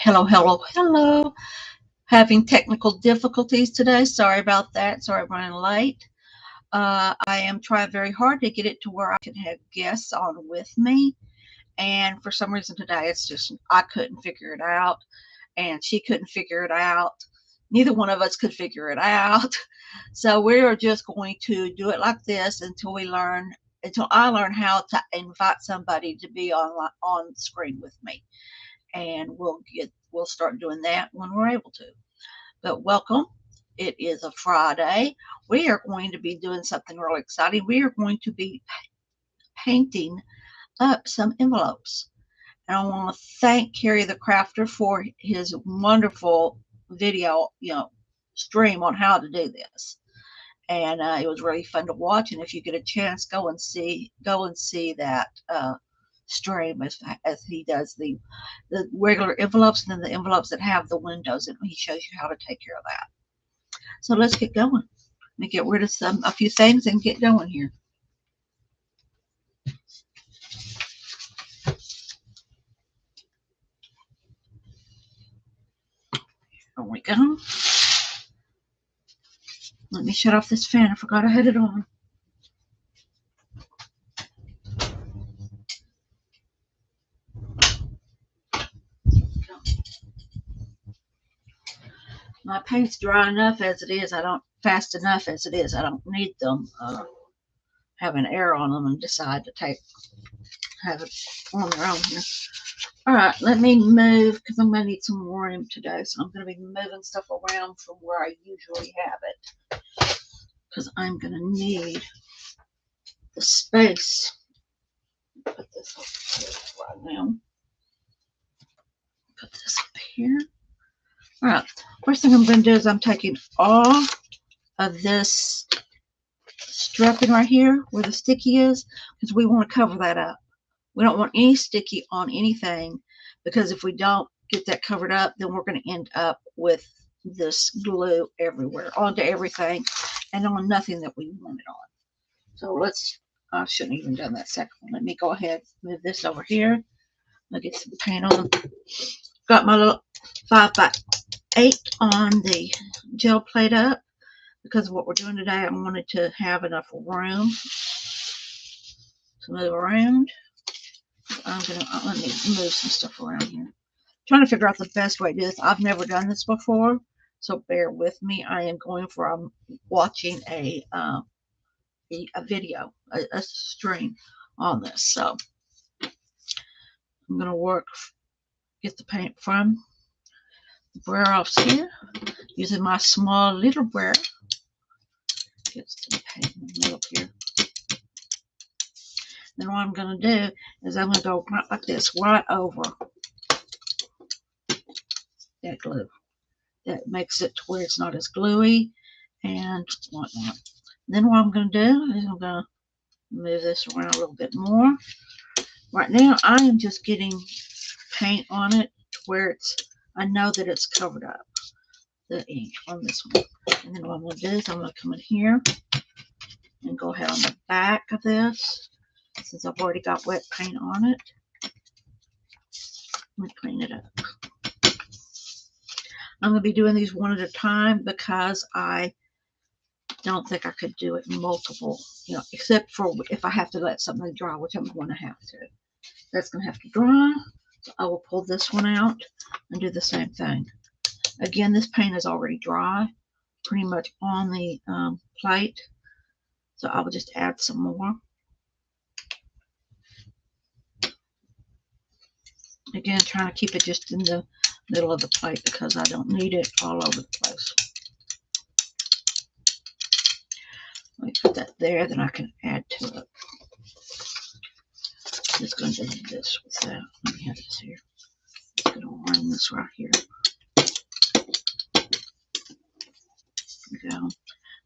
Hello, hello, hello. Having technical difficulties today. Sorry about that. Sorry I'm running late. I am trying very hard to get it to where I can have guests on with me. And for some reason today, it's just, I couldn't figure it out. And she couldn't figure it out. Neither one of us could figure it out. So we are just going to do it like this until I learn how to invite somebody to be on screen with me, and we'll start doing that when we're able to. But welcome. It is a Friday. We are going to be doing something really exciting. We are going to be painting up some envelopes. And I want to thank Kerry the Crafter for his wonderful video, stream on how to do this. And it was really fun to watch. And if you get a chance, go and see that stream as he does the regular envelopes and then the envelopes that have the windows, and he shows you how to take care of that. So let's get going. Let me get rid of a few things and get going here. There we go. Let me shut off this fan. I forgot I had it on. My paint's dry enough as it is. Fast enough as it is. I don't need them having air on them and decide to have it on their own here. All right, let me move because I'm going to need some room today. So I'm going to be moving stuff around from where I usually have it because I'm going to need the space. Put this up here right now. Put this up here. All right, first thing I'm going to do is I'm taking all of this strapping right here where the sticky is, because we want to cover that up. We don't want any sticky on anything, because if we don't get that covered up, then we're going to end up with this glue everywhere, onto everything, and on nothing that we want it on. So I shouldn't have even done that second one. Let me go ahead and move this over here. I'll get some paint on. Got my little 5x8 on the gel plate up, because of what we're doing today. I wanted to have enough room to move around. Let me move some stuff around here. I'm trying to figure out the best way to do this. I've never done this before, so bear with me. I am watching a video, a stream on this. So I'm going to get the paint from the brayer off here, using my small little brayer. Get some paint in the middle here. Then what I'm going to do is I'm going to go right like this, right over that glue. That makes it to where it's not as gluey and whatnot. Then what I'm going to do is I'm going to move this around a little bit more. Right now I am just getting paint on it to where I know that it's covered up, the ink on this one. And then what I'm going to do is I'm going to come in here and go ahead on the back of this, since I've already got wet paint on it. Let me clean it up. I'm going to be doing these one at a time because I don't think I could do it multiple, except for if I have to let something dry, which I'm going to have to. That's going to have to dry. So I will pull this one out and do the same thing. Again, this paint is already dry, pretty much on the plate. So I will just add some more. Again, trying to keep it just in the middle of the plate because I don't need it all over the place. Let me put that there, then I can add to it. I'm just going to do this with that. Let me have this here. I'm going to run this right here. There we go.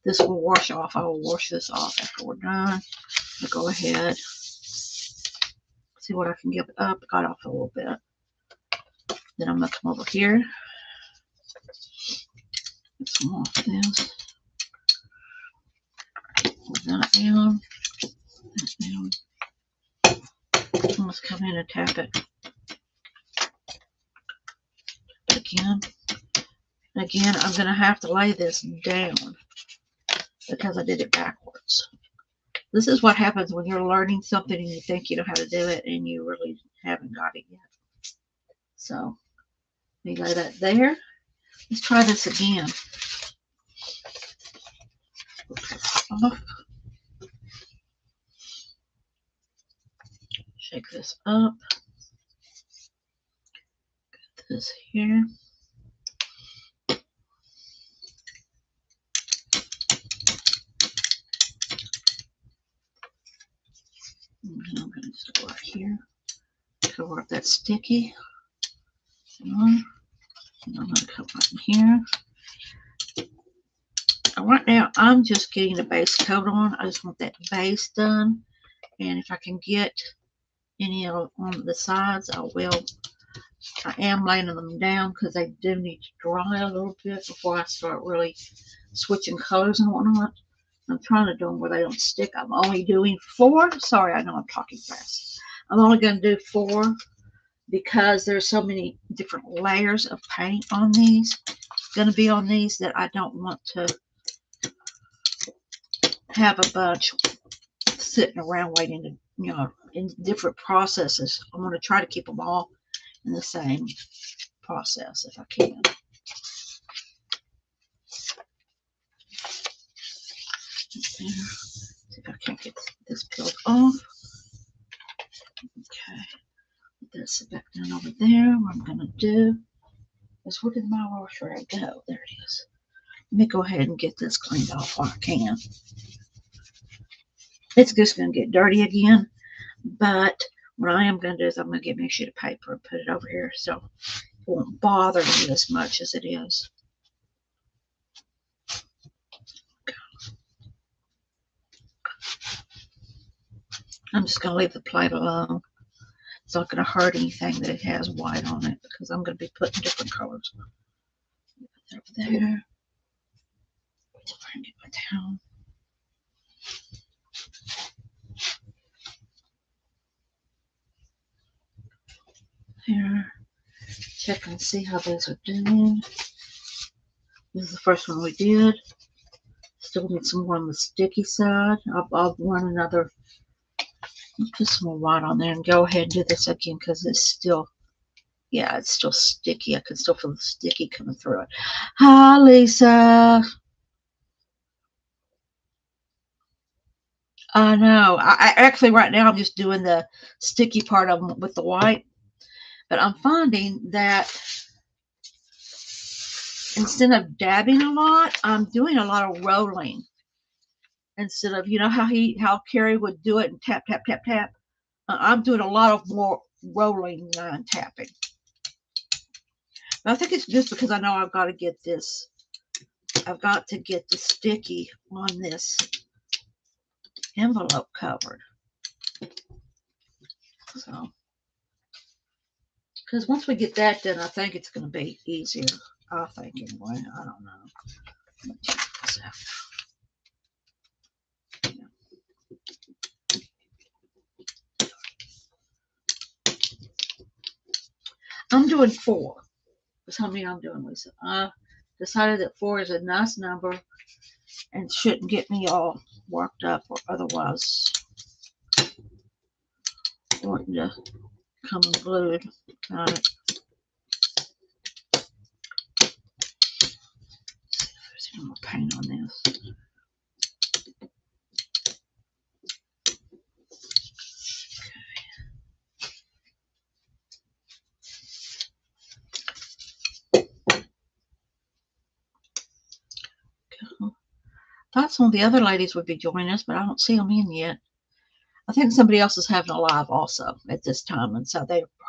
This will wash off. I will wash this off after we're done. I'll go ahead. See what I can get up. Got off a little bit. Then I'm going to come over here. Get some more of this. Put that down. That down. Let's come in and tap it. again. Again, I'm going to have to lay this down because I did it backwards. This is what happens when you're learning something and you think you know how to do it and you really haven't got it yet. So, let me lay that there. Let's try this again. Shake this up. Get this here. And I'm going to just go right here. Cover up that sticky. And I'm going to come right in here. Right now, I'm just getting the base coat on. I just want that base done. And if I can get any on the sides, I will. I am laying them down because they do need to dry a little bit before I start really switching colors and whatnot. I'm trying to do them where they don't stick. I'm only doing 4. Sorry, I know I'm talking fast. I'm only going to do 4 because there's so many different layers of paint on these. Going to be on these that I don't want to have a bunch sitting around waiting to, you know, in different processes. I'm going to try to keep them all in the same process if I can. See if I can't get this peeled off. Okay, put this back down over there. What I'm going to do is, where did my wash rag go? There it is. Let me go ahead and get this cleaned off while I can. It's just going to get dirty again, but what I am going to do is I'm going to get me a sheet of paper and put it over here so it won't bother me as much as it is. I'm just going to leave the plate alone. It's not going to hurt anything that it has white on it because I'm going to be putting different colors. Put that over there. Until I can get my towel. Here. Check and see how those are doing. This is the first one we did. Still need some more on the sticky side. I'll run another. Put some more white on there and go ahead and do this again because it's still, yeah, it's still sticky. I can still feel the sticky coming through it. Hi, Lisa. I know. I actually right now I'm just doing the sticky part of them with the white, but I'm finding that instead of dabbing a lot, I'm doing a lot of rolling. Instead of, you know how Carrie would do it and tap, tap, tap, tap. I'm doing a lot of more rolling than tapping. But I think it's just because I know I've got to get this. I've got to get the sticky on this envelope covered. So, because once we get that done, I think it's going to be easier. I think anyway. I don't know. Let me check this out. I'm doing 4. That's how many I'm doing, Lisa. I decided that 4 is a nice number and shouldn't get me all worked up or otherwise wanting to come unglued. Got it. There's no more paint on this. Thought some of the other ladies would be joining us, but I don't see them in yet. I think somebody else is having a live also at this time, and so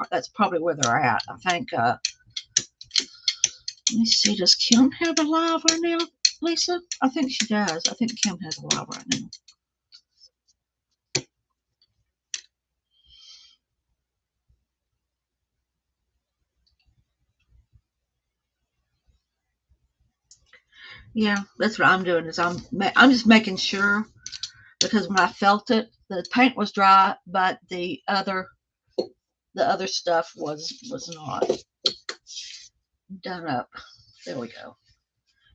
that's probably where they're at. I think, let me see, does Kim have a live right now, Lisa? I think she does. I think Kim has a live right now. Yeah, that's what I'm doing. Is I'm just making sure, because when I felt it, the paint was dry, but the other stuff was not. done up. There we go.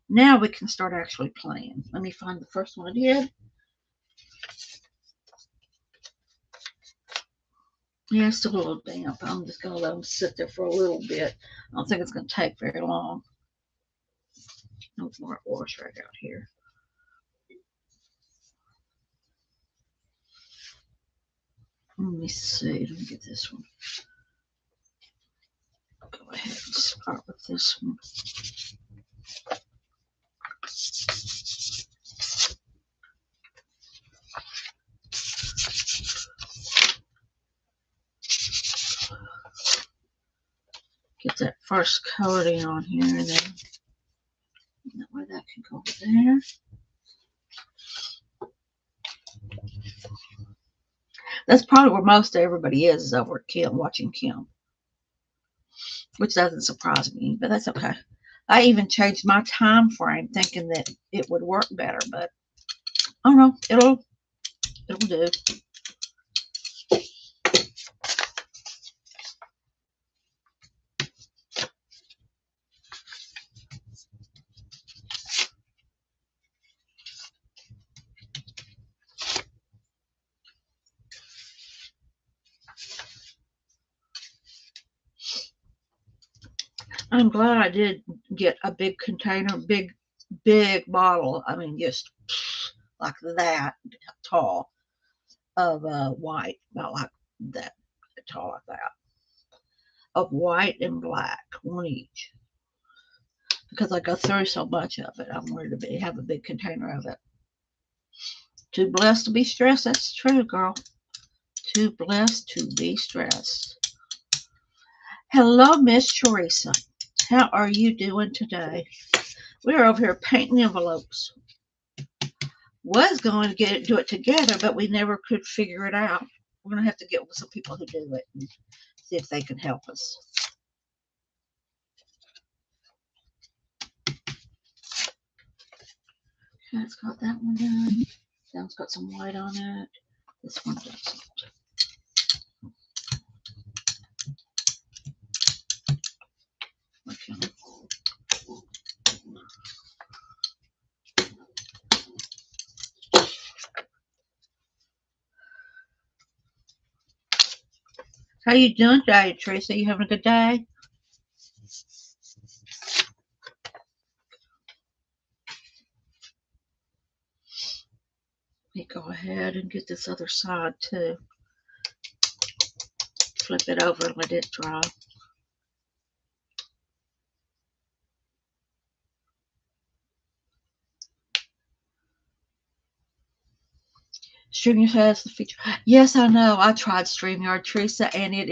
Now we can start actually playing. Let me find the first one I did. Yeah, it's still a little damp. I'm just going to let them sit there for a little bit. I don't think it's going to take very long. No more wash right out here. Let me see. Let me get this one. Go ahead and start with this one. Get that first coating on here, and then that way that can go over there. That's probably where most everybody is over at Kim, watching Kim, which doesn't surprise me, but that's okay. I even changed my time frame thinking that it would work better, but I don't know. It'll do. I'm glad I did get a big container, big bottle. I mean, just like that tall of white, not like that tall like that, of white and black, one each. Because I go through so much of it, I'm worried to have a big container of it. Too blessed to be stressed. That's true, girl. Too blessed to be stressed. Hello, Miss Teresa. How are you doing today? We're over here painting envelopes. Was going to do it together, but we never could figure it out. We're going to have to get with some people who do it and see if they can help us. Okay, it's got that one done. That one's got some white on it. This one doesn't. Okay. How you doing today, Teresa? You having a good day? Let me go ahead and get this other side too. Flip it over and let it dry. StreamYard has the feature. Yes, I know. I tried StreamYard, Teresa, and it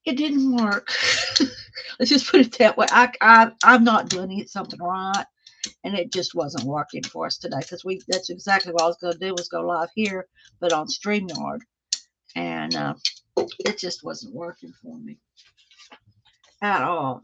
didn't work. Let's just put it that way. I'm not doing something right, and it just wasn't working for us today because that's exactly what I was going to do, was go live here, but on StreamYard, and it just wasn't working for me at all.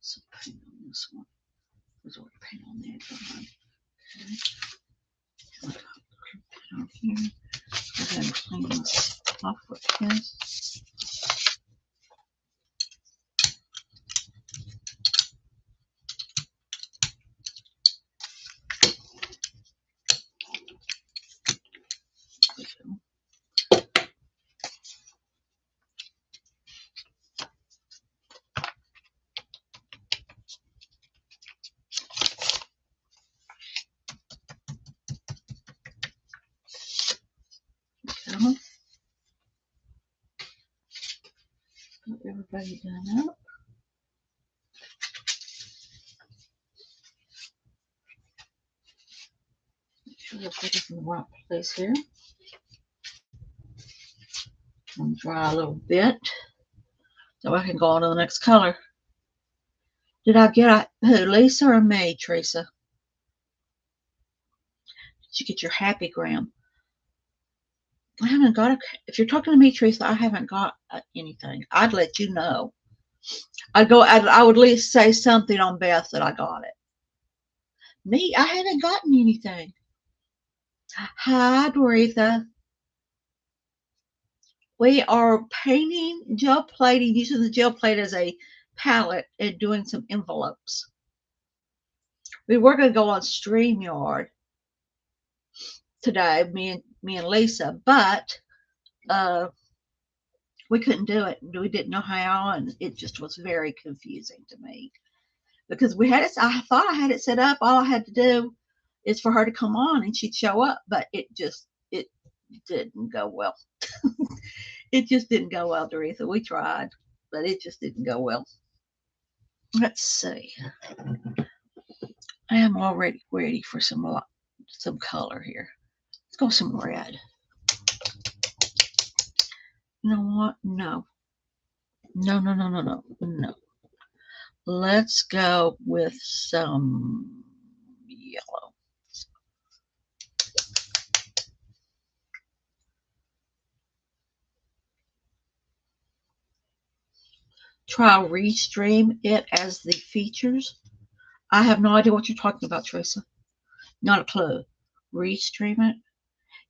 Some paint on this one. There's already paint on there. Okay. Put on here. Go ahead and clean this off with this. Got everybody done up. Make sure I put it in the right place here. I'm dry a little bit. So I can go on to the next color. Did I get who, Lisa or me, Teresa? Did you get your happy gram? I haven't got if you're talking to me, Teresa, I haven't got anything. I'd let you know. I would at least say something on Beth that I got it. Me, I haven't gotten anything. Hi, Doretha. We are painting, gel plating, using the gel plate as a palette and doing some envelopes. We were going to go on StreamYard today, me and Lisa, but we couldn't do it. We didn't know how, and it just was very confusing to me because we had it. I thought I had it set up. All I had to do is for her to come on and she'd show up, but it didn't go well. It just didn't go well, Doretha. We tried, but it just didn't go well. Let's see. I am already ready for some color here. Let's go some red. You know what? No. No. Let's go with some yellow. Try restream it as the features. I have no idea what you're talking about, Teresa. Not a clue. Restream it?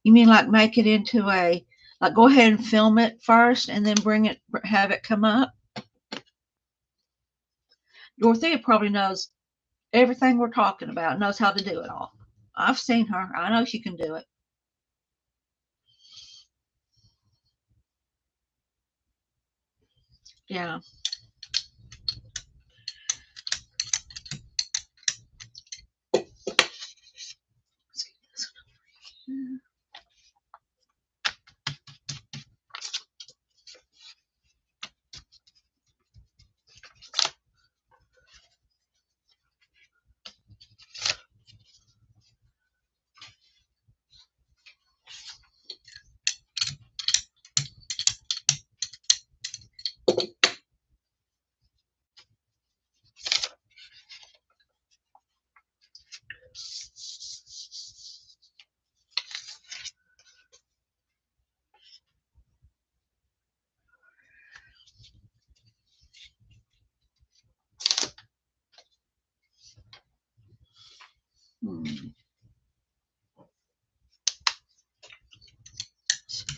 You mean like make it into a, like go ahead and film it first and then have it come up? Dorothea probably knows everything we're talking about, knows how to do it all. I've seen her. I know she can do it. Yeah.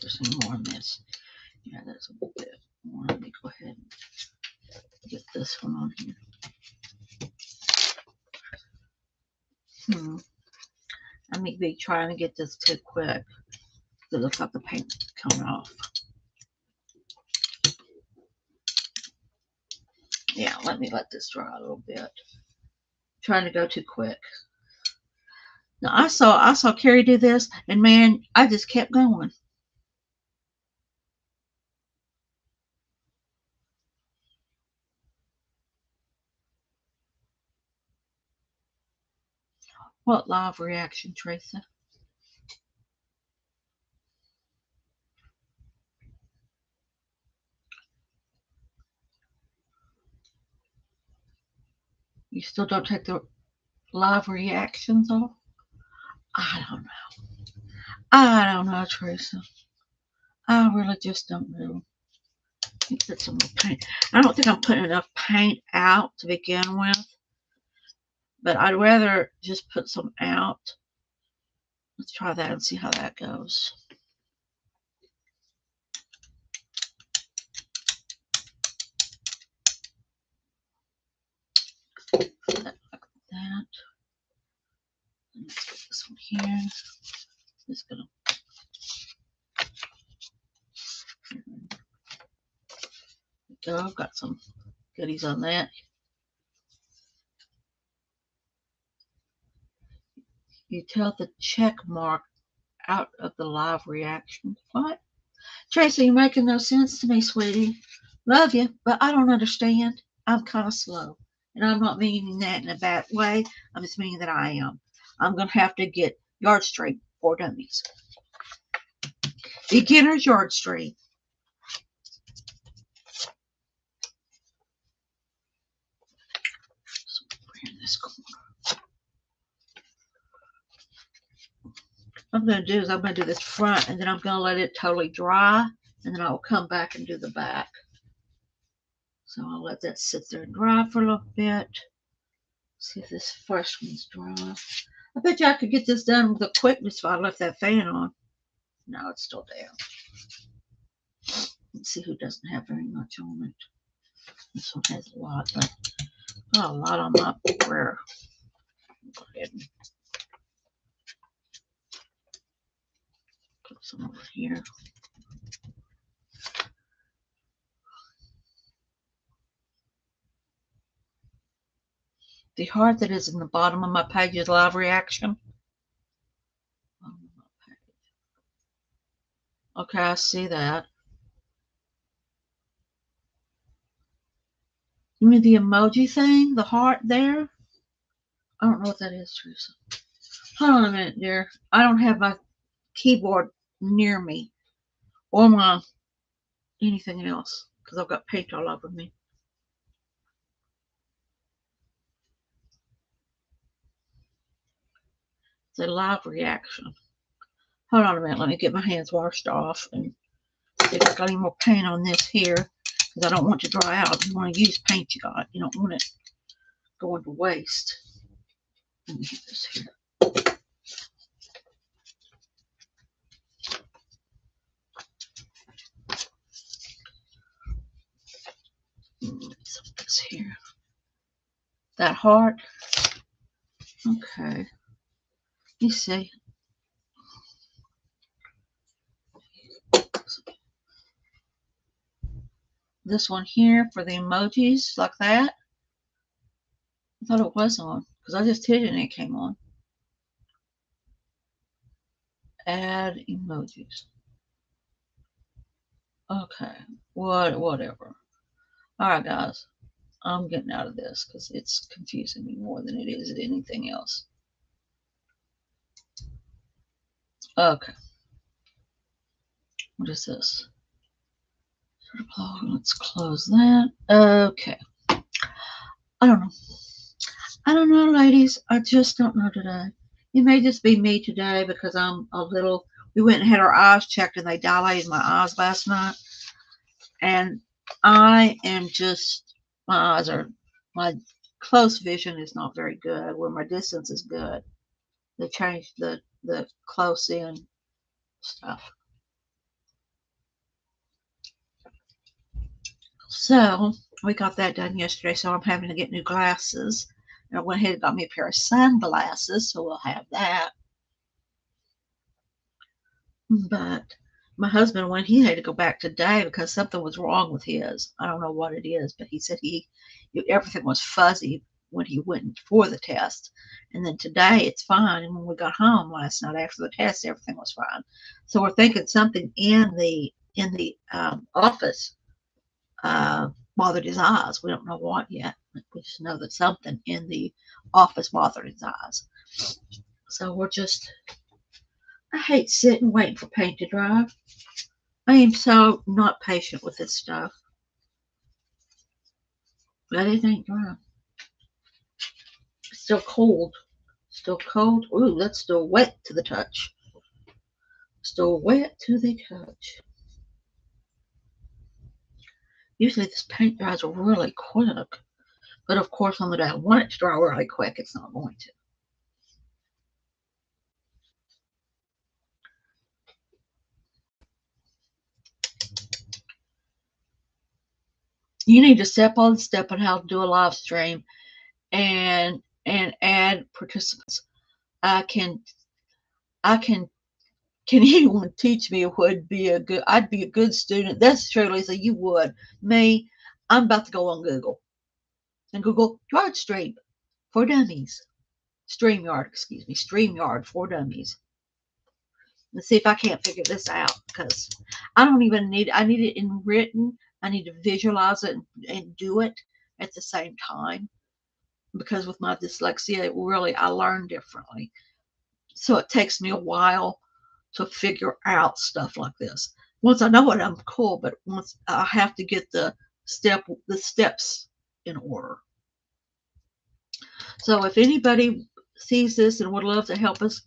There's some more in this. Yeah, that's a bit more. Let me go ahead and get this one on here. I may be trying to get this too quick. It looks like the paint coming off. Yeah, let me let this dry a little bit. Trying to go too quick. Now I saw Carrie do this, and man, I just kept going. What live reaction, Teresa? You still don't take the live reactions off? I don't know, Teresa. I really just don't know. Put some more paint. I don't think I'm putting enough paint out to begin with, but I'd rather just put some out. Let's try that and see how that goes. Like that. Let's get this one here. Just gonna. There we go. Got some goodies on that. You tell the check mark out of the live reaction. What? Tracy, you're making no sense to me, sweetie. Love you, but I don't understand. I'm kind of slow. And I'm not meaning that in a bad way. I'm just meaning that I am. I'm going to have to get Yard Street for Dummies. Beginner's Yard Street. I'm going to do is I'm going to do this front, and then I'm going to let it totally dry, and then I'll come back and do the back. So I'll let that sit there and dry for a little bit. See if this first one's dry. I bet you I could get this done with a quickness if I left that fan on. No, it's still down. Let's see who doesn't have very much on it. This one has a lot, but got a lot on my prayer. Go ahead and put some over here. The heart that is in the bottom of my page is live reaction. Okay, I see that. You mean the emoji thing? The heart there? I don't know what that is, Teresa. Hold on a minute, dear. I don't have my keyboard near me or my anything else because I've got paint all over me. It's a live reaction. Hold on a minute. Let me get my hands washed off and see if I got any more paint on this here because I don't want it to dry out. You want to use paint you got. You don't want it going to waste. Let me get this here. Some of this here. That heart. Okay. You see. This one here for the emojis, like that. I thought it was on because I just hit it and it came on. Add emojis. Okay. Whatever. All right, guys. I'm getting out of this because it's confusing me more than it is anything else. Okay. What is this? Let's close that. Okay. I don't know. I don't know, ladies. I just don't know today. It may just be me today because I'm a little. We went and had our eyes checked and they dilated my eyes last night. And I am just, my close vision is not very good where my distance is good. They changed the close in stuff. So we got that done yesterday, so I'm having to get new glasses. And I went ahead and got me a pair of sunglasses, so we'll have that. But my husband, when he had to go back today because something was wrong with his, I don't know what it is, but he said everything was fuzzy when he went for the test. And then today it's fine. And when we got home last night after the test, everything was fine. So we're thinking something in the office bothered his eyes. We don't know what yet. We just know that something in the office bothered his eyes. So we're just, I hate sitting waiting for paint to dry. I am so not patient with this stuff. But it ain't dry. It's still cold. Still cold. Ooh, that's still wet to the touch. Still wet to the touch. Usually this paint dries really quick. But of course, on the day I want it to dry really quick, it's not going to. You need to step on how to do a live stream and add participants. Can anyone teach me would be I'd be a good student. That's true, Lisa, you would. Me, I'm about to go on Google and Google Yard Stream for Dummies. StreamYard for Dummies. Let's see if I can't figure this out because I don't even I need it in written. I need to visualize it and do it at the same time because with my dyslexia, I learn differently. So it takes me a while to figure out stuff like this. Once I know it, I'm cool, but once I have to get the steps in order. So if anybody sees this and would love to help us,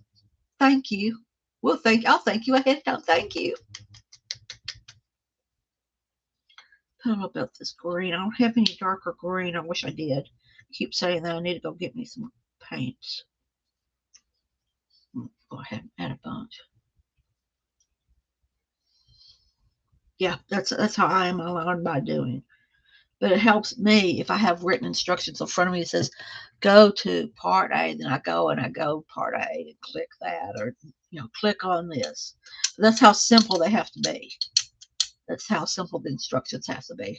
thank you. Well, I'll thank you ahead of time. Thank you. I don't know about this green. I don't have any darker green. I wish I did. I keep saying that I need to go get me some paints. Go ahead and add a bunch. Yeah, that's how I am. I learn by doing. But it helps me if I have written instructions in front of me that says go to part A, then I go and I go part A and click that, or click on this. That's how simple they have to be. That's how simple the instructions have to be.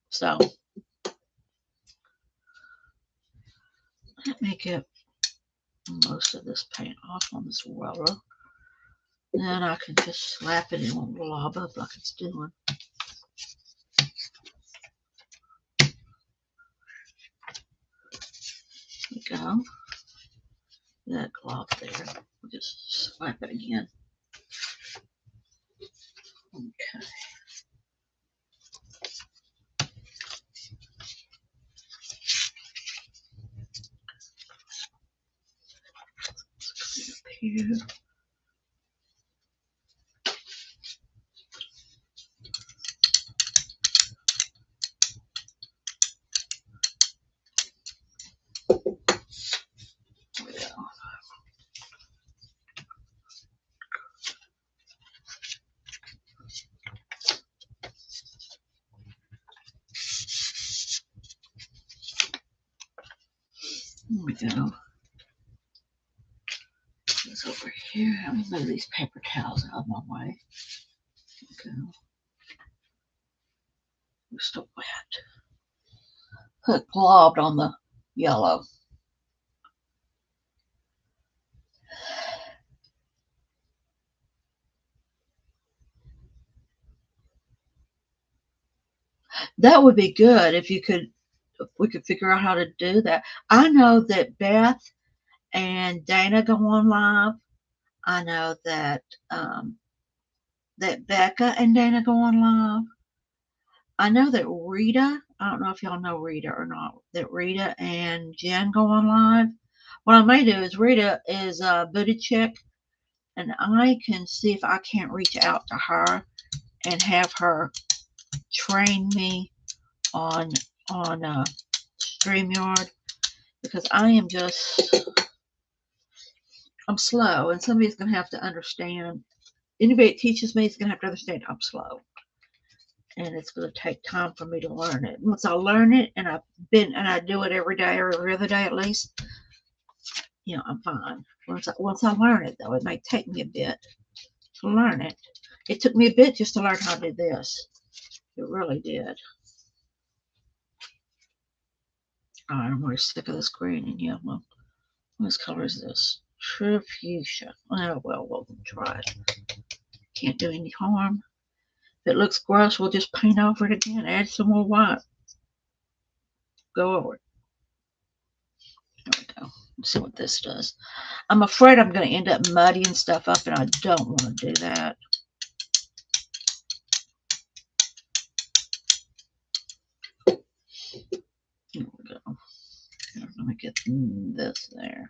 So let me get most of this paint off on this roller. Then I can just slap it and it won't blob up like it's doing. There we go. That glob there. We'll just slap it again. Okay. Let's up here. There we go. It's over here. Let me move these paper towels out of my way. There we go. We're still wet. It globbed on the yellow. That would be good if we could figure out how to do that. I know that Beth and Dana go on live. I know that that Becca and Dana go on live. I know that Rita, I don't know if y'all know Rita or not, that Rita and Jen go on live. What I may do is Rita is a booty chick, and I can see if I can't reach out to her and have her train me on StreamYard, because I'm slow, and somebody's gonna have to understand. Anybody that teaches me is gonna have to understand I'm slow, and it's gonna take time for me to learn it. Once I learn it, and I do it every day or every other day at least, I'm fine. Once I learn it, though, it may take me a bit to learn it. It took me a bit just to learn how to do this. It really did. All right, I'm really sick of this green and yellow. What color is this? True fuchsia. Oh, well, we'll try it. Can't do any harm. If it looks gross, we'll just paint over it again. Add some more white. Go over it. There we go. Let's see what this does. I'm afraid I'm going to end up muddying stuff up, and I don't want to do that. Here we go. Here, let me get this there.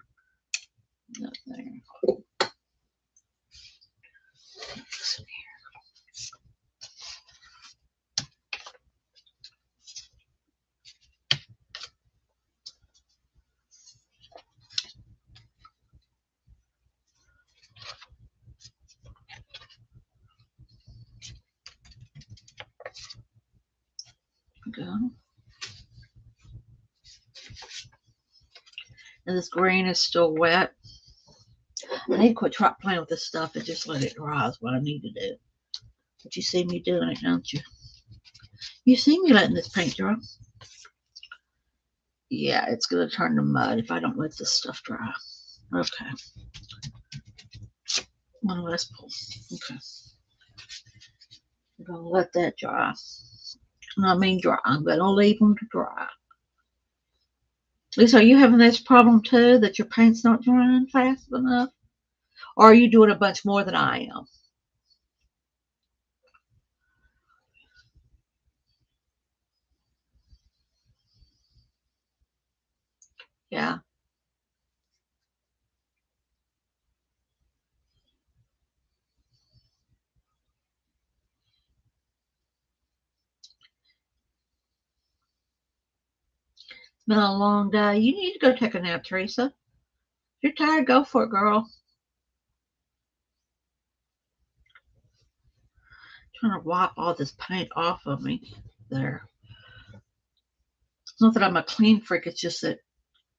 That there. This in here. Go. And this green is still wet. I need to quit playing with this stuff and just let it dry is what I need to do. But you see me doing it, don't you? You see me letting this paint dry. Yeah, it's going to turn to mud if I don't let this stuff dry. Okay. One less pull. Okay. I'm going to let that dry. And I mean dry. I'm going to leave them to dry. Lisa, are you having this problem too, that your paint's not drying fast enough? Or are you doing a bunch more than I am? Yeah. been a long day. You need to go take a nap, Teresa. If you're tired, go for it, girl. I'm trying to wipe all this paint off of me. There. It's not that I'm a clean freak. It's just that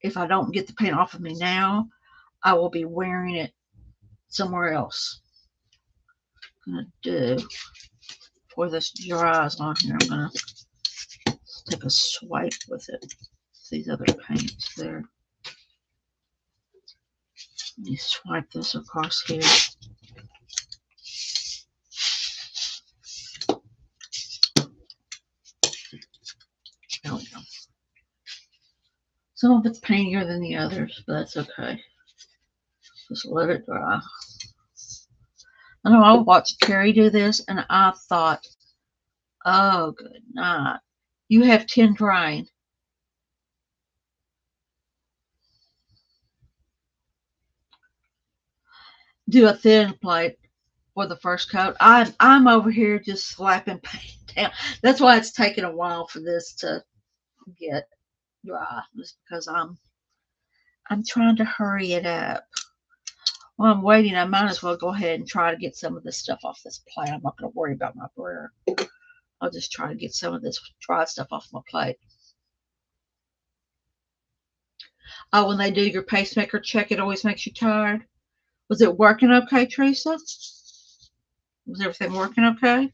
if I don't get the paint off of me now, I will be wearing it somewhere else. I'm going to do, before this dries on here, I'm going to take a swipe with it. These other paints there. Let me swipe this across here. There we go. Some of it's paintier than the others, but that's okay. Just let it dry. I know I watched Carrie do this, and I thought, oh, good night. You have 10 drying. Do a thin plate for the first coat. I'm over here just slapping paint down. That's why it's taking a while for this to get dry, just because I'm trying to hurry it up. While I'm waiting, I might as well go ahead and try to get some of this stuff off this plate. I'm not going to worry about my brayer. I'll just try to get some of this dry stuff off my plate. Oh, when they do your pacemaker check, it always makes you tired. Was it working okay, Teresa? Was everything working okay?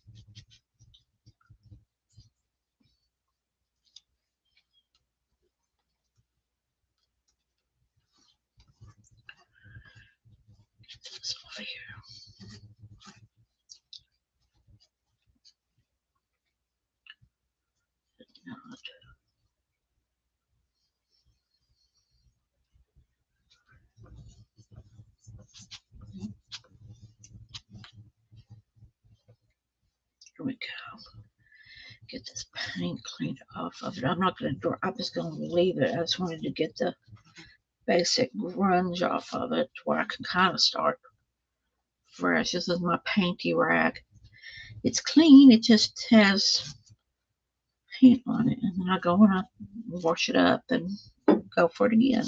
This over here. Not. Here we go. Get this paint cleaned off of it. I'm not going to draw. I'm just going to leave it. I just wanted to get the basic grunge off of it where I can kind of start fresh. This is my painty rag. It's clean. It just has paint on it. And then I go and I wash it up and go for it again.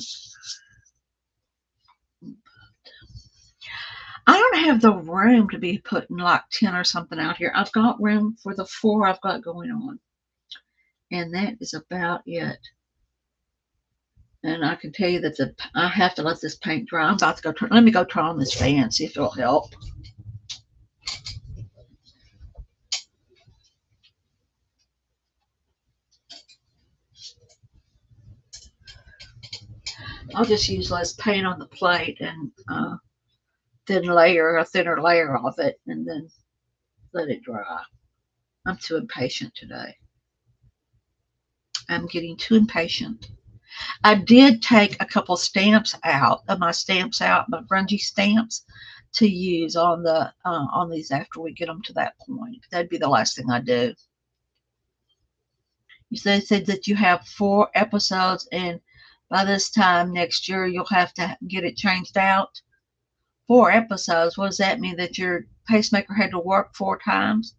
I don't have the room to be putting like 10 or something out here. I've got room for the 4 I've got going on. And that is about it. And I can tell you that I have to let this paint dry. I'm about to go turn. Let me go turn on this fan, see if it'll help. I'll just use less paint on the plate and a thinner layer of it, and then let it dry. I'm too impatient today. I'm getting too impatient. I did take a couple stamps out of my my grungy stamps, to use on these after we get them to that point. That'd be the last thing I do. They said that you have 4 episodes, and by this time next year you'll have to get it changed out. 4 episodes. What does that mean? That your pacemaker had to work 4 times?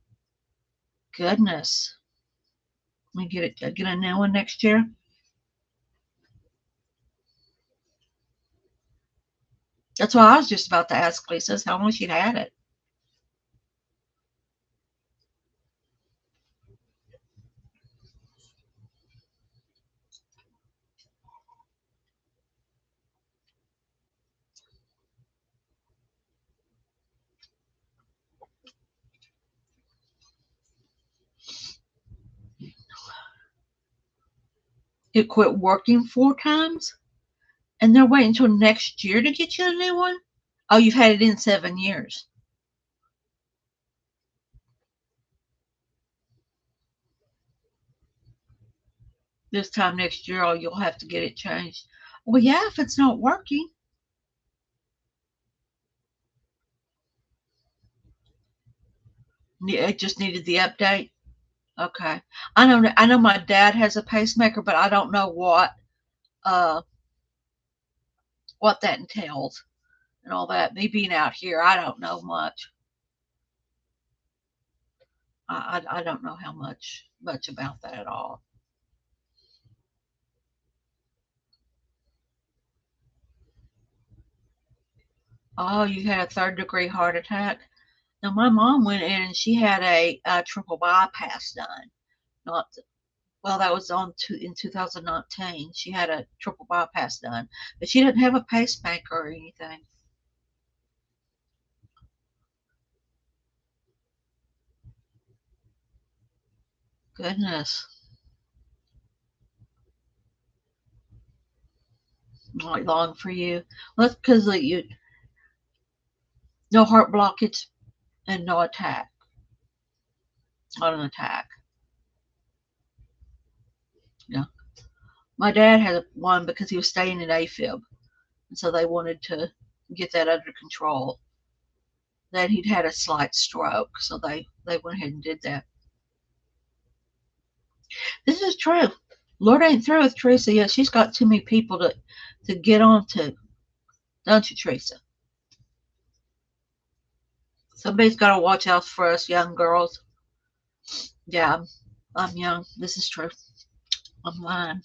Goodness. We get a new one next year. That's why I was just about to ask Lisa how long she'd had it. It quit working 4 times, and they're waiting until next year to get you a new one? Oh, you've had it in 7 years. This time next year, oh, you'll have to get it changed. Well, yeah, if it's not working. It just needed the update. Okay. I know my dad has a pacemaker, but I don't know uh what that entails and all that. Me being out here, I don't know much. I don't know how much about that at all. Oh, you had a third-degree heart attack? Now, my mom went in and she had a triple bypass done. Not well, that was in 2019. She had a triple bypass done, but she didn't have a pacemaker or anything. Goodness, not long for you. Well, that's because you no heart blockage and no attack, not an attack. Yeah, my dad had one because he was staying in AFib, and so they wanted to get that under control. That he'd had a slight stroke, so they went ahead and did that. This is true. Lord ain't through with Teresa yet. She's got too many people to get on to, don't you, Teresa? Somebody's got to watch out for us young girls. Yeah, I'm young. This is true. I'm lying.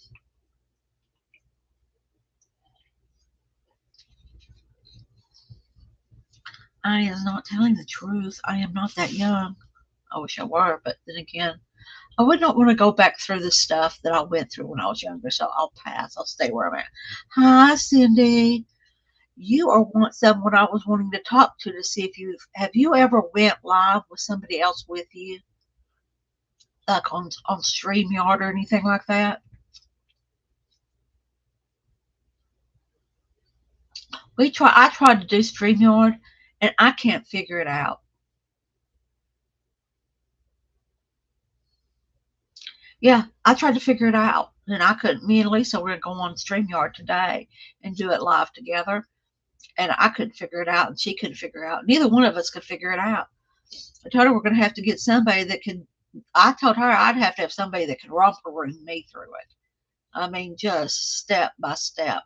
I am not telling the truth. I am not that young. I wish I were, but then again, I would not want to go back through the stuff that I went through when I was younger, so I'll pass. I'll stay where I'm at. Hi, Cindy. You are someone I was wanting to talk to see if you ever went live with somebody else with you, like on StreamYard or anything like that. I tried to do StreamYard and I can't figure it out. Yeah, I tried to figure it out and I couldn't. Me and Lisa were gonna go on StreamYard today and do it live together, and I couldn't figure it out and she couldn't figure it out. Neither one of us could figure it out. I told her we're gonna have to get somebody that could. I told her I'd have to have somebody that could romper room me through it. I mean, just step by step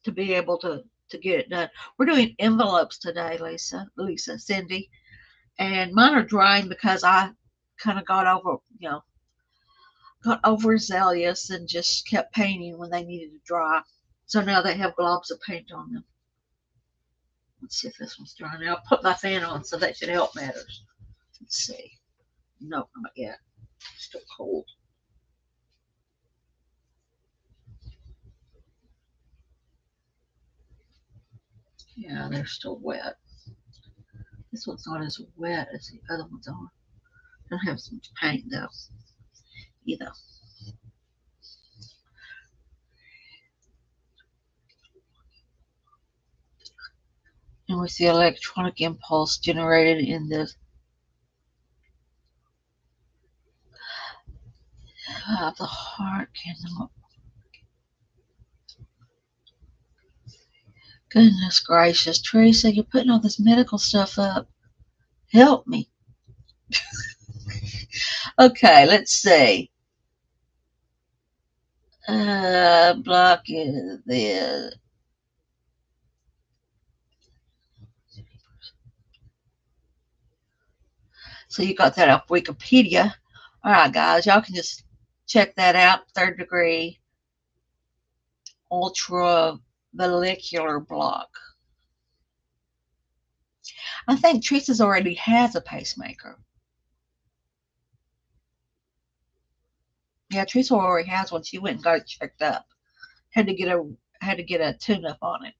to be able to get it done. We're doing envelopes today, Cindy, and mine are drying because I kind of got overzealous and just kept painting when they needed to dry. So now they have globs of paint on them. Let's see if this one's dry now. I'll put my fan on so that should help matters. Let's see. Nope, not yet. Still cold. Yeah, they're still wet. This one's not as wet as the other ones are. Don't have so much paint though, either. And with the electronic impulse generated in the heart cannot. Goodness gracious, Teresa, you're putting all this medical stuff up. Help me. Okay, let's see. Block is this. So you got that off Wikipedia. All right, guys, y'all can just check that out. Third degree ultravalvular block. I think Teresa's already has a pacemaker. Yeah, Teresa already has one. She went and got it checked up. Had to get a tune up on it.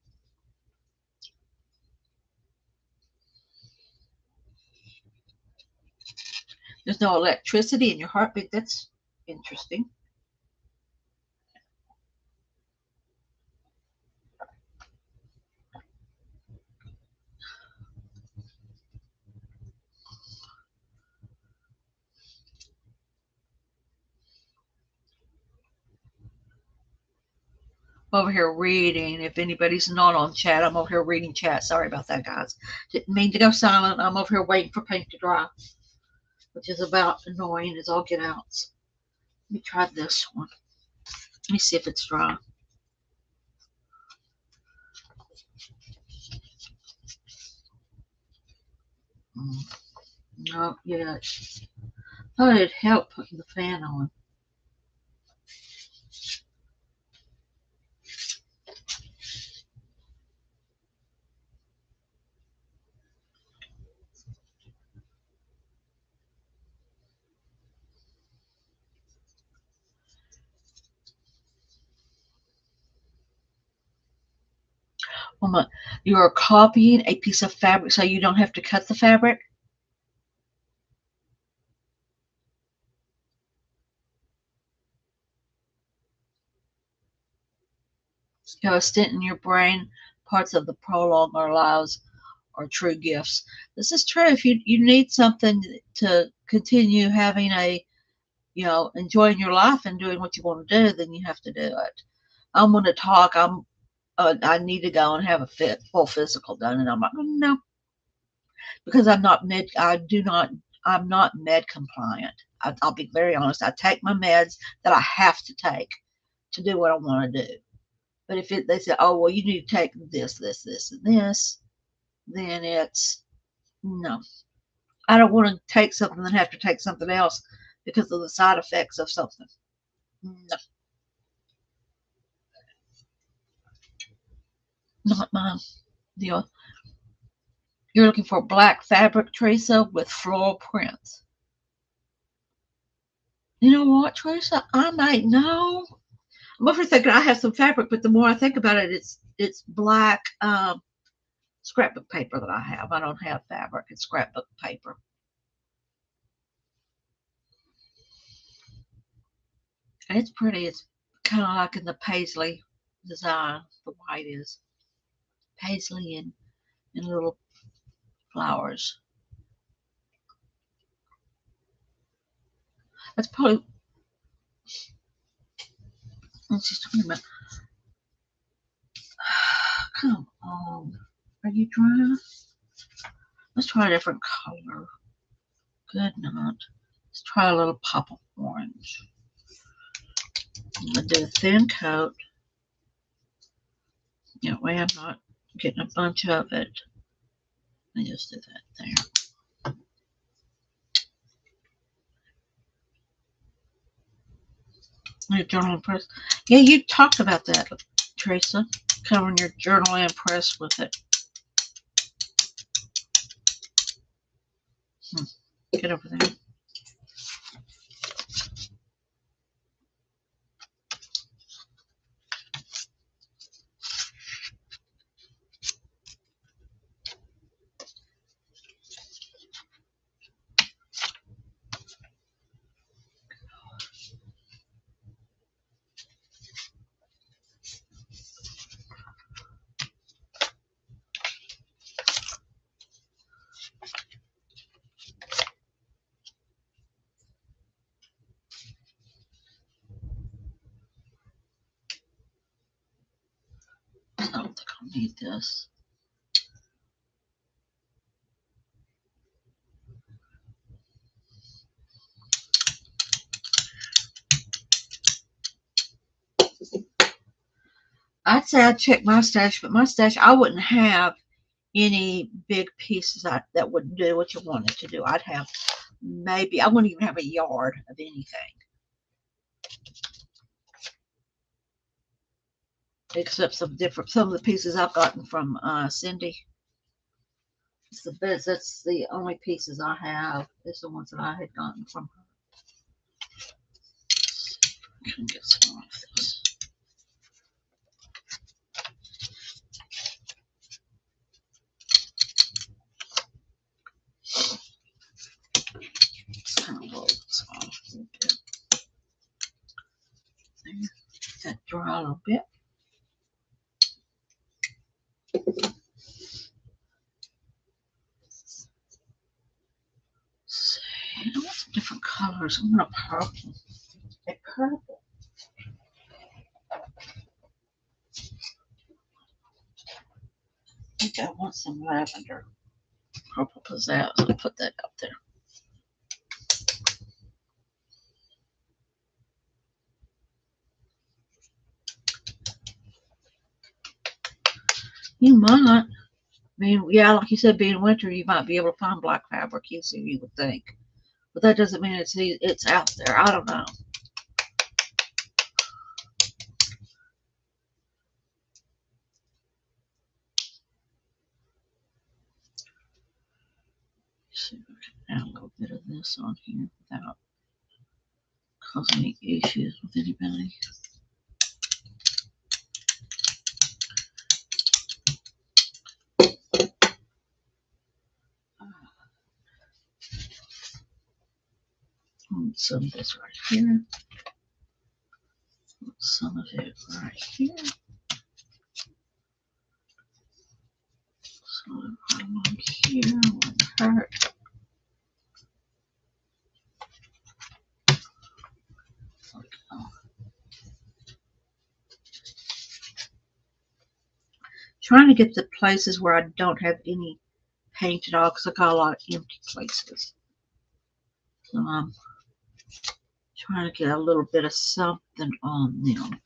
There's no electricity in your heartbeat. That's interesting. I'm over here reading. If anybody's not on chat, I'm over here reading chat. Sorry about that, guys. Didn't mean to go silent. I'm over here waiting for paint to dry, which is about annoying as all get out. Let me try this one. Let me see if it's dry. No, yeah. Thought it'd help putting the fan on. You're copying a piece of fabric so you don't have to cut the fabric. You have a stint in your brain. Parts of the prologue our lives are true gifts. This is true. If you need something to continue having enjoying your life and doing what you want to do, then you have to do it. I'm going to talk. I need to go and have a full physical done, and I'm like, no, because I'm not I'm not med compliant. I'll be very honest. I take my meds that I have to take to do what I want to do. But if they say, oh, well, you need to take this, this, this, and this, then it's no. I don't want to take something and have to take something else because of the side effects of something. No, not my deal. You're looking for black fabric, Teresa, with floral prints. You know what, Teresa? I might know. I'm over thinking I have some fabric, but the more I think about it, it's black scrapbook paper that I have. I don't have fabric. It's scrapbook paper. And it's pretty. It's kind of like in the paisley design. The white is paisley and little flowers. That's probably what she's talking about. Come on. Are you dry? Let's try a different color. Good night. Let's try a little pop of orange. I'm going to do a thin coat. That way I'm not getting a bunch of it. I just do that there. Your journal and press. Yeah, you talked about that, Teresa. Covering your journal and press with it. Get over there. I don't think I'll need this. I'd say I'd check my stash, but my stash, I wouldn't have any big pieces that would do what you wanted to do. I'd have maybe, I wouldn't even have a yard of anything. Except some of the pieces I've gotten from Cindy. It's the best. That's the only pieces I have. It's the ones that I had gotten from her. I can get some of this. Just kind of roll this off a little bit. There. Let that dry a little bit. I want some different colors. I want a purple. A purple. I think I want some lavender. Purple pizzazz. I'll put that up there. You might. I mean, yeah, like you said, being winter, you might be able to find black fabric easier, you would think. But that doesn't mean it's out there. I don't know. See if I can add a little bit of this on here without causing any issues with anybody. Some of this right here. Some of it right here. Some of it along here. Wouldn't hurt. Trying to get the places where I don't have any paint at all because I got a lot of empty places. So I'm trying to get a little bit of something on them.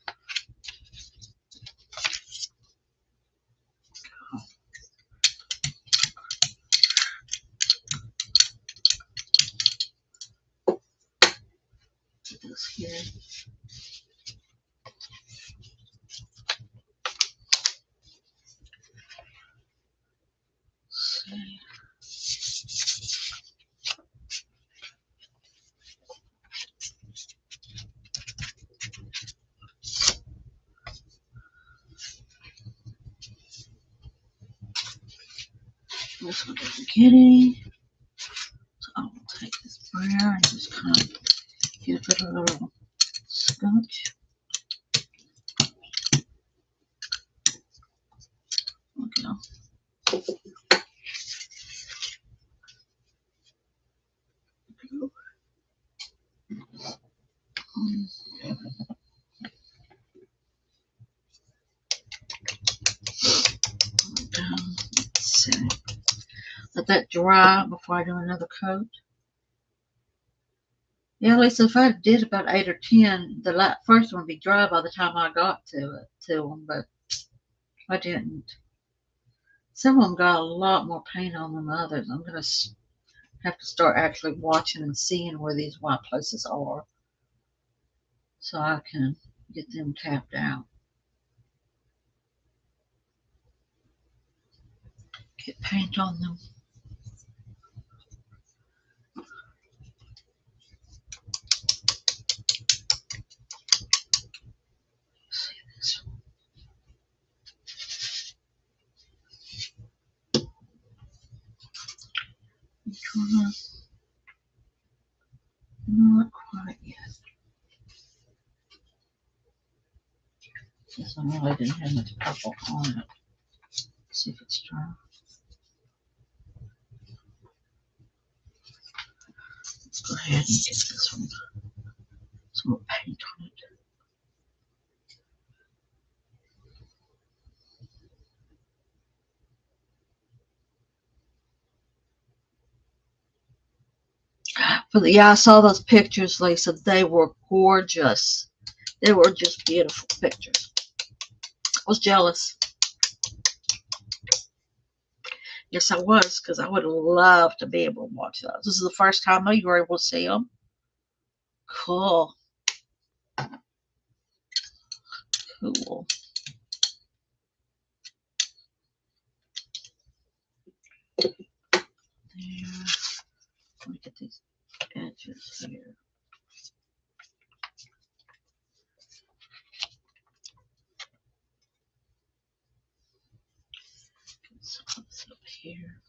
This here. See. This one doesn't get any. So I will take this brown and just kind of give it a little scotch. Okay. Let's see. Let that dry before I do another coat. Yeah, Lisa, if I did about 8 or 10, the first one would be dry by the time I got to them, but I didn't. Some of them got a lot more paint on them than others. I'm going to have to start actually watching and seeing where these white places are so I can get them tapped out. Get paint on them. See this one. Which one? Not quite yet. This one really didn't have much purple on it. Let's see if it's dry. Let's go ahead and get this one. Some more paint on it. But yeah, I saw those pictures, Lisa. They were gorgeous. They were just beautiful pictures. I was jealous. Yes, I was, because I would love to be able to watch those. This is the first time you were able to see them. Cool. Cool. There. Let me get these edges here. Get some of this up here.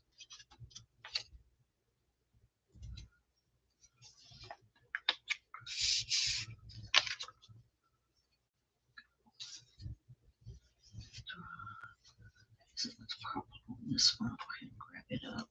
See what's purple on this one. I'll go ahead and grab it up.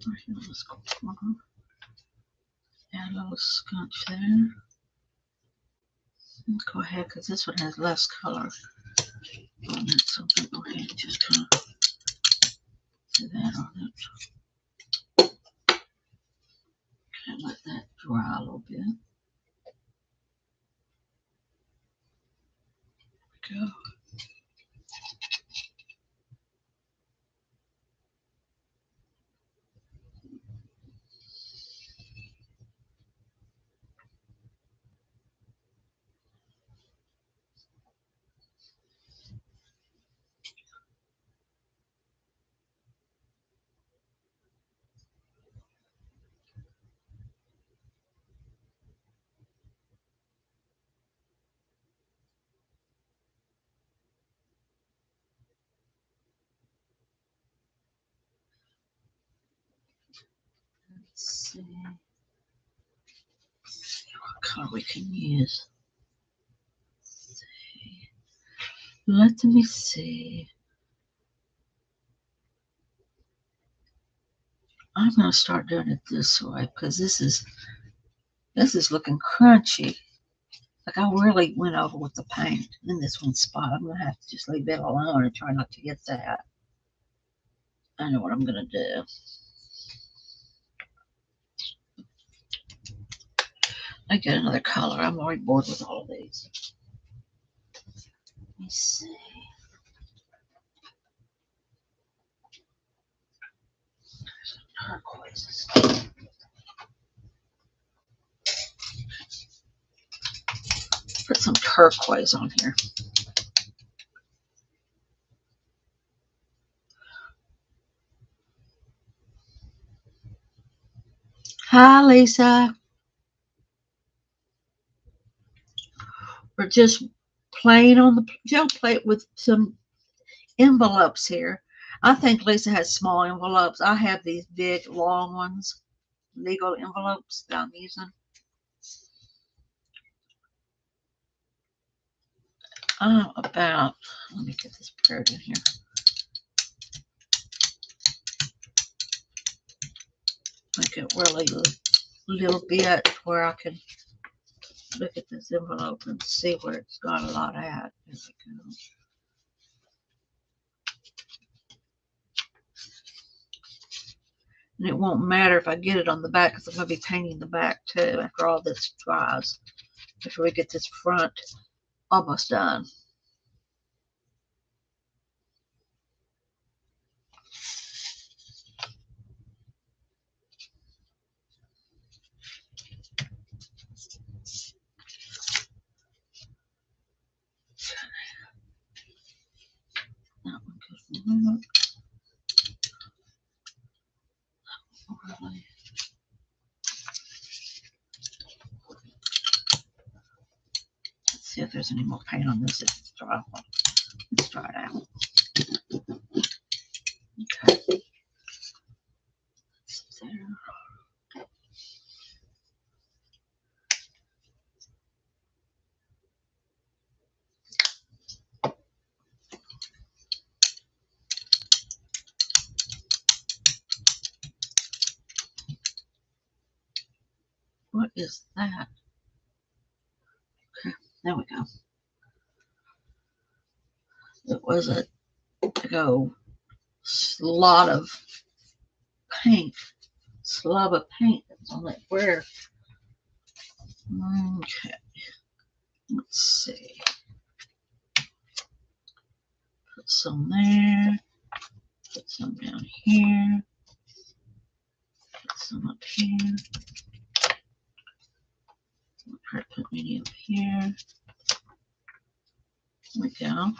Right here, let's go corner. Add a little scotch there. Let's go ahead, because this one has less color on it, so I'm going to go ahead and just kind of do that on it. Okay, let that dry a little bit. There we go. see what color we can use. Let me see. I'm going to start doing it this way because this is looking crunchy. Like I really went over with the paint in this one spot. I'm going to have to just leave it alone and try not to get that. I know what I'm going to do. I get another color. I'm already bored with all of these. Let me see. Turquoises. Put some turquoise on here. Hi, Lisa. We're just playing on the gel plate with some envelopes here. I think Lisa has small envelopes. I have these big, long ones, legal envelopes that I'm using. Let me get this paired in here. Make it really little bit where I can look at this envelope and see where it's got a lot at. There we go. And it won't matter if I get it on the back because I'm going to be painting the back too after all this dries. After we get this front almost done. That one goes really. Let's see if there's any more paint on this. It's dry. Let's try it out. Okay. There. What is that? Okay, there we go. It was a slot of paint, slob of paint that's on that square. Okay, let's see. Put some there. Put some down here. Put some up here. I'll try to put many up here. There we go.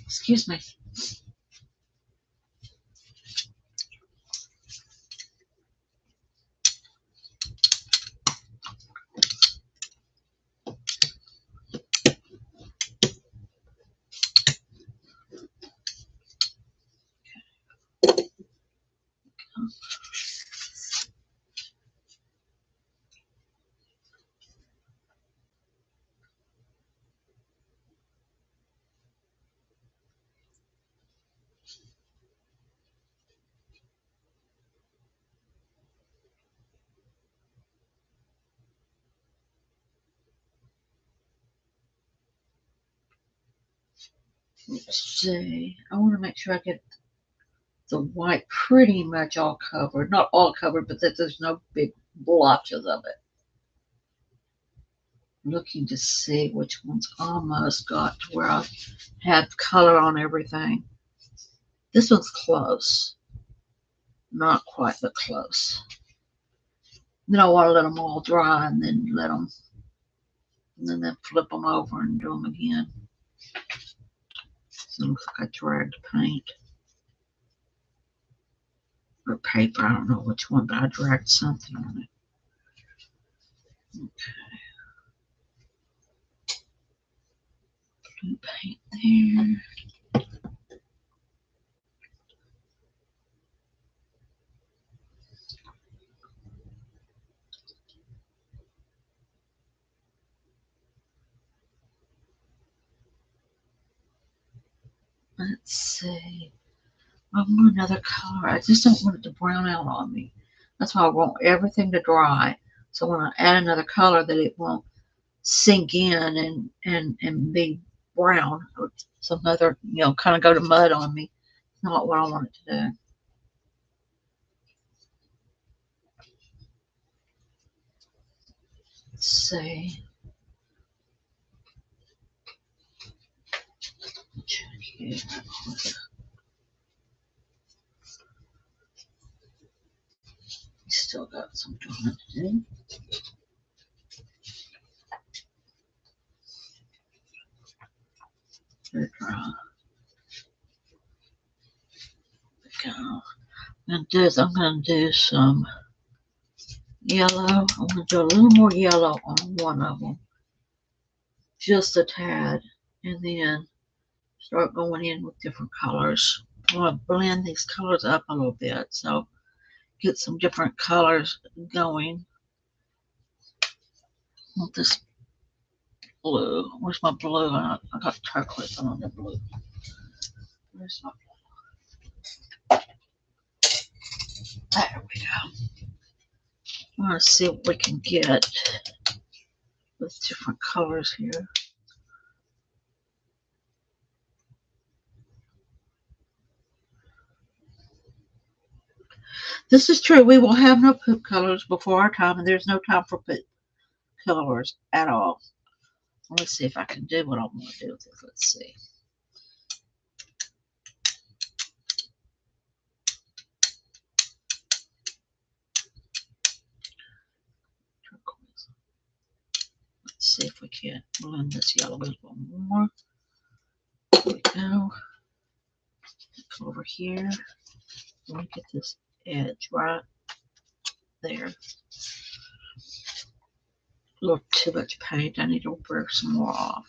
Excuse me. Let's see. I want to make sure I get the white pretty much all covered. Not all covered, but that there's no big blotches of it. looking to see which one's almost got to where I have color on everything. This one's close. Not quite, but close. Then I want to let them all dry and then flip them over and do them again. So it looks like I dragged paint or paper. I don't know which one, but I dragged something on it. Okay. Blue paint there. Let's see. I want another color. I just don't want it to brown out on me. That's why I want everything to dry. So when I add another color, that it won't sink in and be brown or some other, kind of go to mud on me. It's not what I want it to do. Let's see. Check here. Still got some drawing to do. Very dry. I'm gonna do some yellow. I'm gonna do a little more yellow on one of them, just a tad, and then start going in with different colors. I want to blend these colors up a little bit, so get some different colors going. I want this blue. Where's my blue? I got turquoise on the blue. Where's my blue? There we go. I want to see what we can get with different colors here. This is true. We will have no poop colors before our time, and there's no time for poop colors at all. Let's see if I can do what I want to do with this. Let's see. Turquoise. Let's see if we can't blend this yellow a little more. There we go. Come over here. Let me get this edge right there. A little too much paint. I need to break some more off.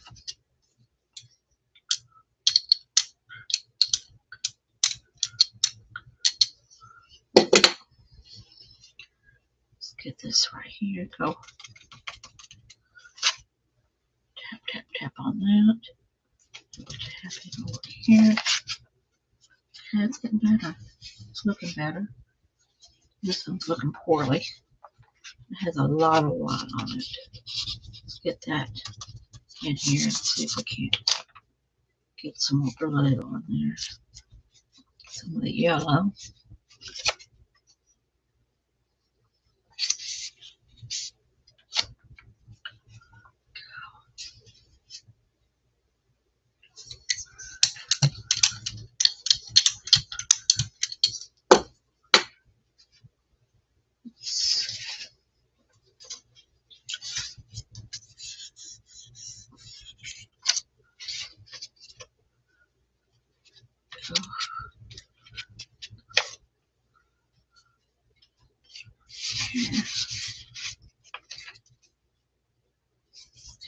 Let's get this right here. Go. Tap, tap, tap on that. Tap it over here. Okay, it's getting better. It's looking better. This one's looking poorly. It has a lot of white on it. Let's get that in here and see if we can't get some more blood on there. Some of the yellow.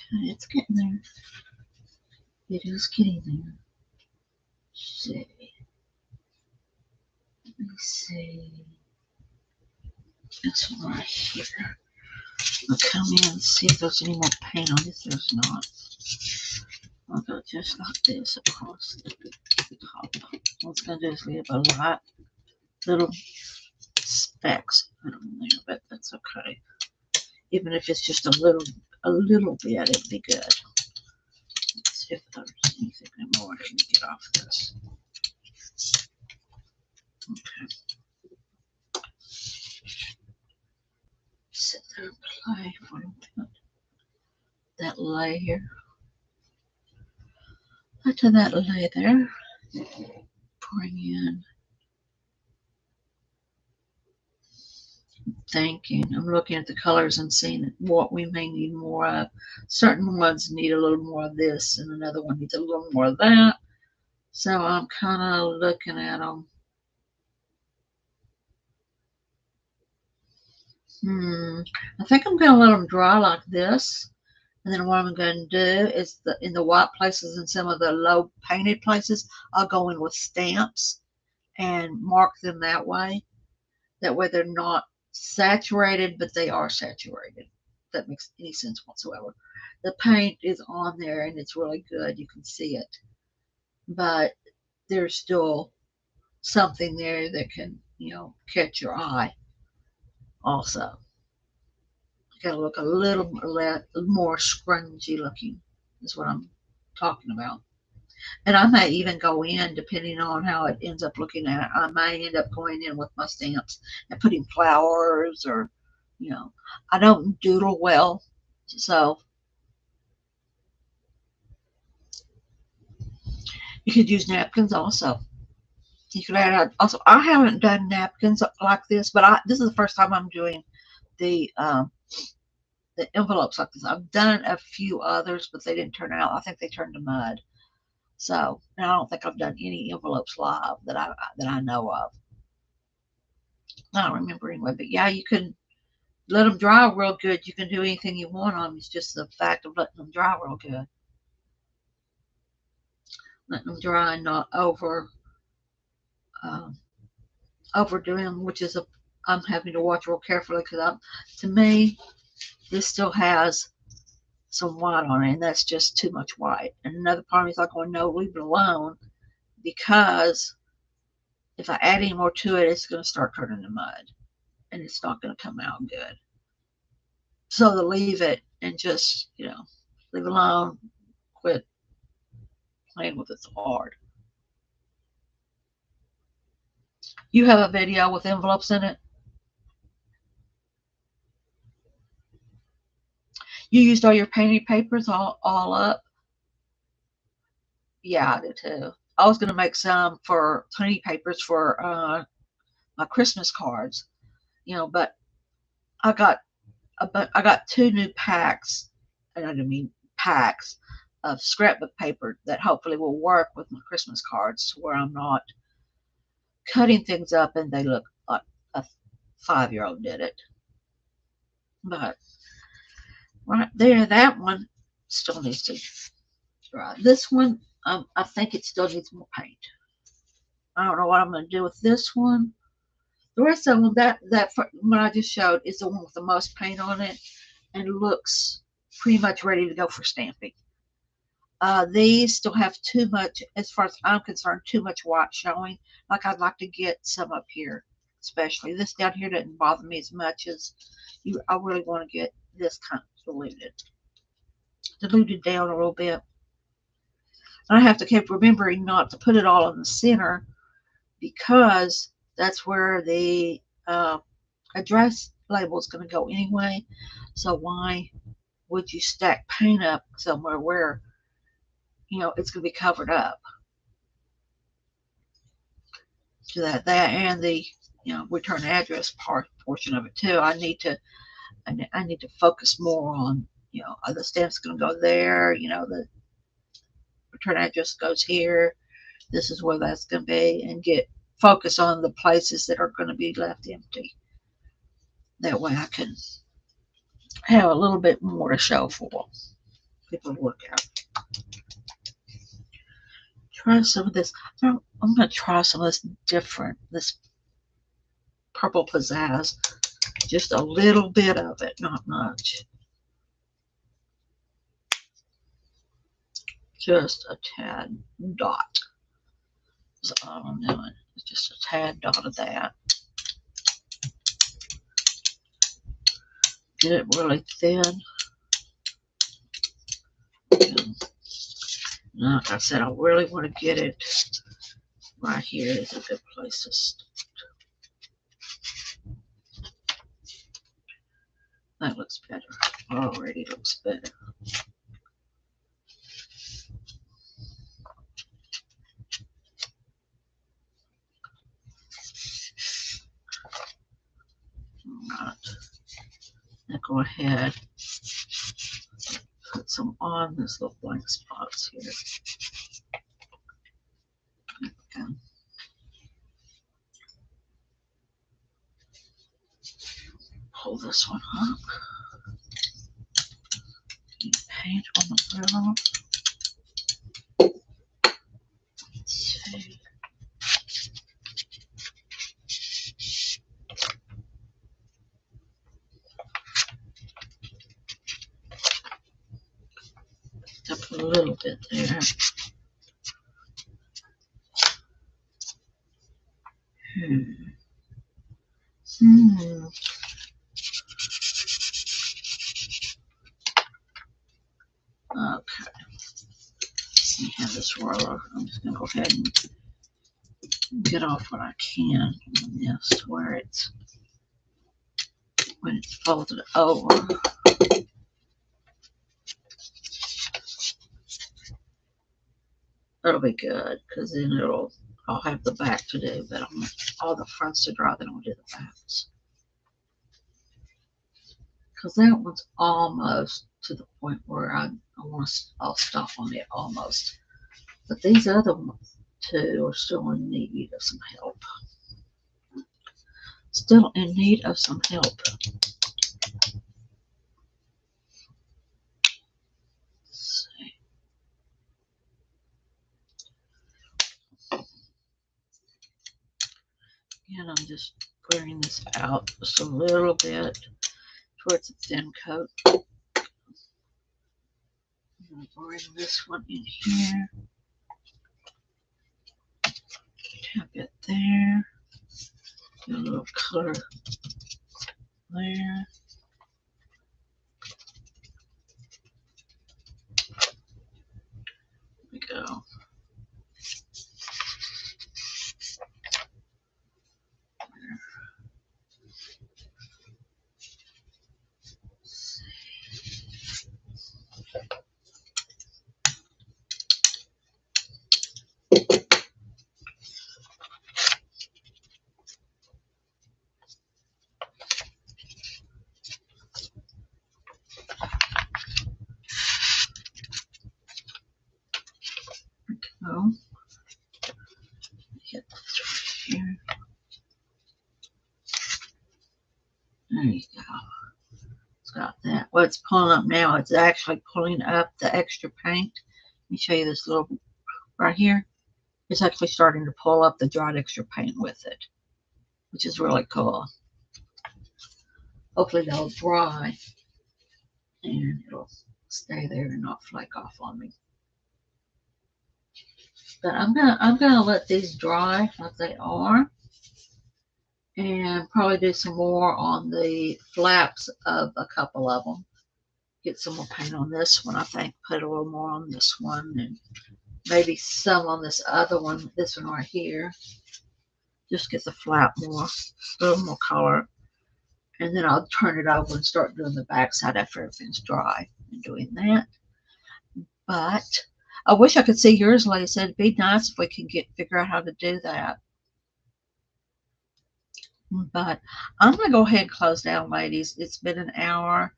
Okay, it's getting there. It is getting there. Let's see. Let me see. This one right here. I'll come in and see if there's any more paint on this. There's not. I'll go just like this across the top. What it's going to do is leave a light little specks on there, but that's okay. Even if it's just a little bit, it'd be good. Let's see if there's anything more I can get off this. Okay. Sit there and play for a minute. that lay here. After that lay there, bring in thinking. I'm looking at the colors and seeing what we may need more of. Certain ones need a little more of this, and another one needs a little more of that. So I'm kind of looking at them. I think I'm going to let them dry like this. And then what I'm going to do is in the white places and some of the low painted places, I'll go in with stamps and mark them that way. That way they're not saturated, but they are saturated. If that makes any sense whatsoever. The paint is on there and it's really good. You can see it. But there's still something there that can, catch your eye also. Got to look a little more scrungy looking is what I'm talking about. And I may even go in, depending on how it ends up looking at. I may end up going in with my stamps and putting flowers or, I don't doodle well. So you could use napkins also. You could add also. I haven't done napkins like this, but this is the first time I'm doing the envelopes like this. I've done a few others, but they didn't turn out. I think they turned to mud. So, and I don't think I've done any envelopes live that I know of. I don't remember anyway, but yeah, you can let them dry real good. You can do anything you want on them. It's just the fact of letting them dry real good. Letting them dry and not overdoing them, which is I'm having to watch real carefully because to me, this still has some white on it, and that's just too much white. And another part of me is like, going, no, leave it alone, because if I add any more to it, it's going to start turning to mud, and it's not going to come out good. So to leave it and just, leave it alone, quit playing with it so hard. You have a video with envelopes in it? You used all your painting papers all up? Yeah, I did too. I was going to make some for painting papers for my Christmas cards, but I got 2 new packs, and I don't mean packs of scrapbook paper that hopefully will work with my Christmas cards, to where I'm not cutting things up and they look like a 5-year-old did it. But right there, that one still needs to dry. This one, I think it still needs more paint. I don't know what I'm going to do with this one. The rest of them, that one I just showed is the one with the most paint on it and looks pretty much ready to go for stamping. These still have too much, as far as I'm concerned, too much white showing. Like, I'd like to get some up here, especially. This down here doesn't bother me as much as I really want to get this kind of diluted down a little bit. And I have to keep remembering not to put it all in the center, because that's where the address label is going to go anyway. So why would you stack paint up somewhere where it's going to be covered up? So that and the return address portion of it too. I need to focus more on the stamp's going to go there. The return address goes here. This is where that's going to be, and get focus on the places that are going to be left empty. That way I can have a little bit more to show for people to look at. Try some of this. I'm going to try some of this this purple pizzazz. Just a little bit of it, not much. Just a tad dot. That's all I'm doing. It's just a tad dot of that. Get it really thin. And like I said, I really want to get it right here. Is a good place to start. That looks better. Already looks better. go ahead, put some on this little blank spots here. Okay. Pull this one up. Paint on the grill. Let's see. Up a little bit there. Okay. Let me have this roller. I'm just gonna go ahead and get off what I can on this where it's when it's folded over. That'll be good because then I'll have the back to do, but I want all the fronts to dry, then I'll do the backs. Because that one's almost to the point where I'll stop on it almost. But these other ones two are still in need of some help. Still in need of some help. Let's see. Again, I'm just clearing this out just a little bit towards the thin coat. I'm going to bring this one in here. Tap it there. Get a little color there. There we go. Oh, get this right here. There you go. It's got that. What it's pulling up now, it's actually pulling up the extra paint. Let me show you this little right here. It's actually starting to pull up the dried extra paint with it, which is really cool. Hopefully they'll dry and it'll stay there and not flake off on me. But I'm gonna let these dry like they are, and probably do some more on the flaps of a couple of them. Get some more paint on this one, I think. Put a little more on this one, and maybe some on this other one. This one right here. Just get the flap more, a little more color, and then I'll turn it over and start doing the backside after everything's dry and doing that. But I wish I could see yours, Lisa. It'd be nice if we could figure out how to do that. But I'm going to go ahead and close down, ladies. It's been an hour,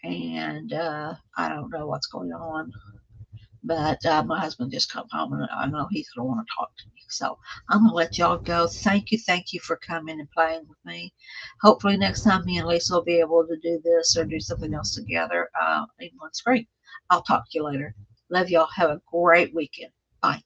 and I don't know what's going on. But my husband just come home, and I know he's going to want to talk to me. So I'm going to let y'all go. Thank you for coming and playing with me. Hopefully next time me and Lisa will be able to do this or do something else together in one screen. I'll talk to you later. Love y'all. Have a great weekend. Bye.